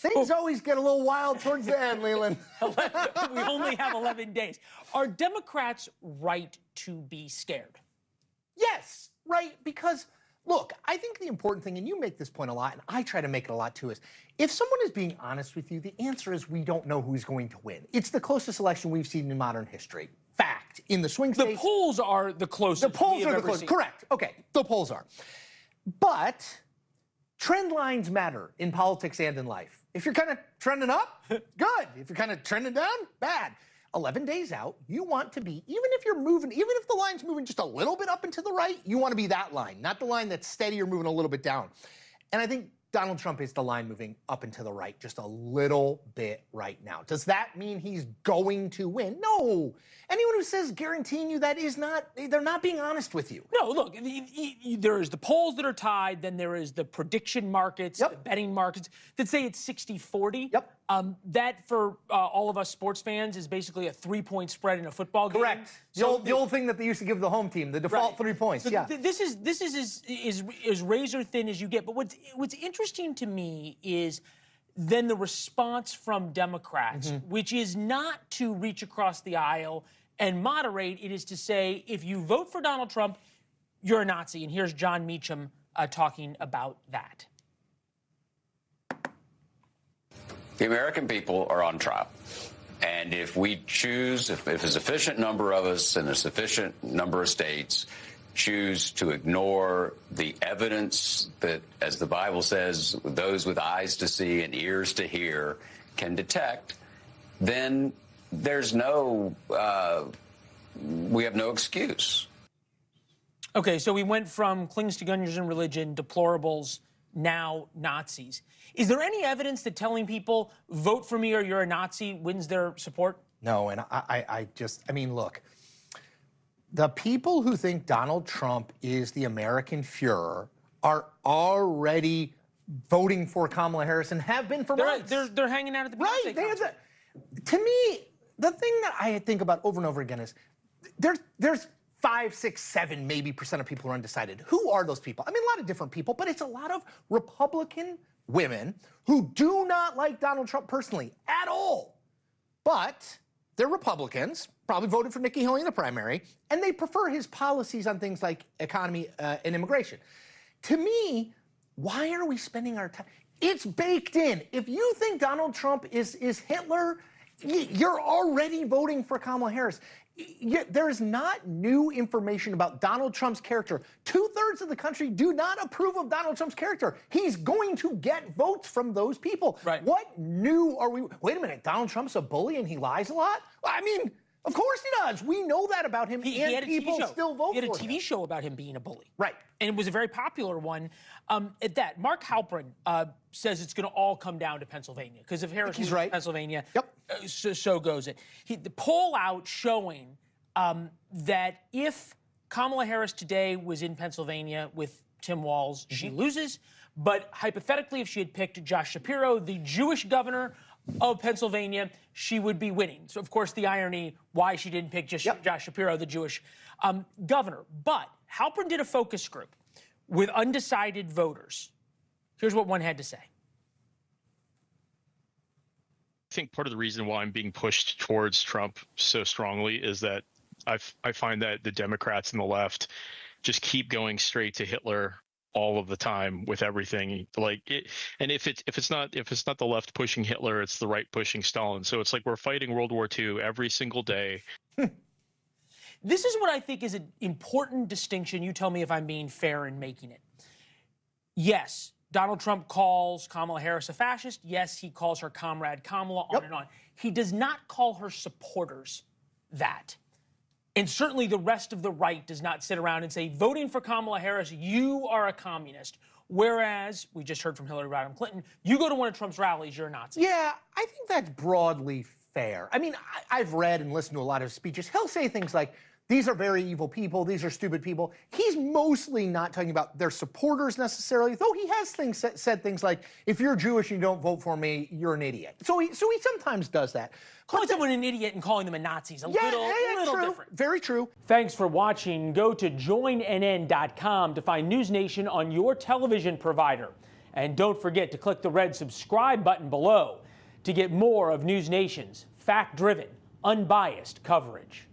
Things always get a little wild towards the end, Leland. We only have 11 days. Are Democrats right to be scared? Yes, right, because, look, I think the important thing, and you make this point a lot, and I try to make it a lot too, is if someone is being honest with you, the answer is we don't know who's going to win. It's the closest election we've seen in modern history. Fact. In the swing states. The polls are the closest. The polls are the closest. Correct. Okay, the polls are. But trend lines matter in politics and in life. If you're kind of trending up, good. If you're kind of trending down, bad. 11 days out, you want to be, even if you're moving, even if the line's moving just a little bit up and to the right, you want to be that line, not the line that's steady or moving a little bit down. And I think Donald Trump is the line moving up and to the right just a little bit right now. Does that mean he's going to win? No. Anyone who says guaranteeing you that is not, they're not being honest with you. No, look, there is the polls that are tied, then there is the prediction markets, the betting markets that say it's 60-40. Yep. That, for all of us sports fans, is basically a 3-point spread in a football game. Correct. The old thing that they used to give the home team, the default 3 points. So yeah. This is as razor thin as you get. But what's interesting to me is then the response from Democrats, which is not to reach across the aisle and moderate. It is to say, if you vote for Donald Trump, you're a Nazi. And here's John Meacham talking about that. The American people are on trial. And if we choose, if a sufficient number of us in a sufficient number of states choose to ignore the evidence that, as the Bible says, those with eyes to see and ears to hear can detect, then there's no, we have no excuse. Okay, so we went from clings to guns and religion, deplorables, now Nazis. Is there any evidence that telling people, vote for me or you're a Nazi, wins their support? No, and I mean, look, the people who think Donald Trump is the American Führer are already voting for Kamala Harris and have been for months. They're hanging out at the Beyonce concert. To me, the thing that I think about over and over again is there's 5, 6, 7, maybe % of people who are undecided. Who are those people? I mean, a lot of different people, but it's a lot of Republican women who do not like Donald Trump personally at all. But they're Republicans, probably voted for Nikki Haley in the primary, and they prefer his policies on things like economy and immigration. To me, why are we spending our time? It's baked in. If you think Donald Trump is Hitler, you're already voting for Kamala Harris. There is not new information about Donald Trump's character. 2/3 of the country do not approve of Donald Trump's character. He's going to get votes from those people. Right. What new are we? Wait a minute, Donald Trump's a bully and he lies a lot? I mean, of course he does. We know that about him, and people still vote for him. He had a TV show about him being a bully. Right. And it was a very popular one at that. Mark Halperin says it's going to all come down to Pennsylvania, because if Harris loses Pennsylvania, so goes it. The poll out showing that if Kamala Harris today was in Pennsylvania with Tim Walz, she loses. But hypothetically, if she had picked Josh Shapiro, the Jewish governor of Pennsylvania, she would be winning. So, of course, the irony why she didn't pick just Josh Shapiro, the Jewish governor. But Halperin did a focus group with undecided voters. Here's what one had to say. I think part of the reason why I'm being pushed towards Trump so strongly is that I find that the Democrats and the left just keep going straight to Hitler all of the time with everything. Like it, and if it's not the left pushing Hitler, it's the right pushing Stalin. So it's like we're fighting World War II every single day. This is what I think is an important distinction. You tell me if I'm being fair in making it. Yes, Donald Trump calls Kamala Harris a fascist. Yes, he calls her comrade Kamala, on and on. He does not call her supporters that. And certainly the rest of the right does not sit around and say, voting for Kamala Harris, you are a communist. Whereas, we just heard from Hillary Rodham Clinton, you go to one of Trump's rallies, you're a Nazi. Yeah, I think that's broadly fair. I mean, I've read and listened to a lot of his speeches. He'll say things like, these are very evil people, these are stupid people. He's mostly not talking about their supporters necessarily, though he has said things like, if you're Jewish and you don't vote for me, you're an idiot. So he sometimes does that. Calling someone an idiot and calling them a Nazi is a little different. Very true. Thanks for watching. Go to joinnn.com to find NewsNation on your television provider. And don't forget to click the red subscribe button below to get more of NewsNation's fact-driven, unbiased coverage.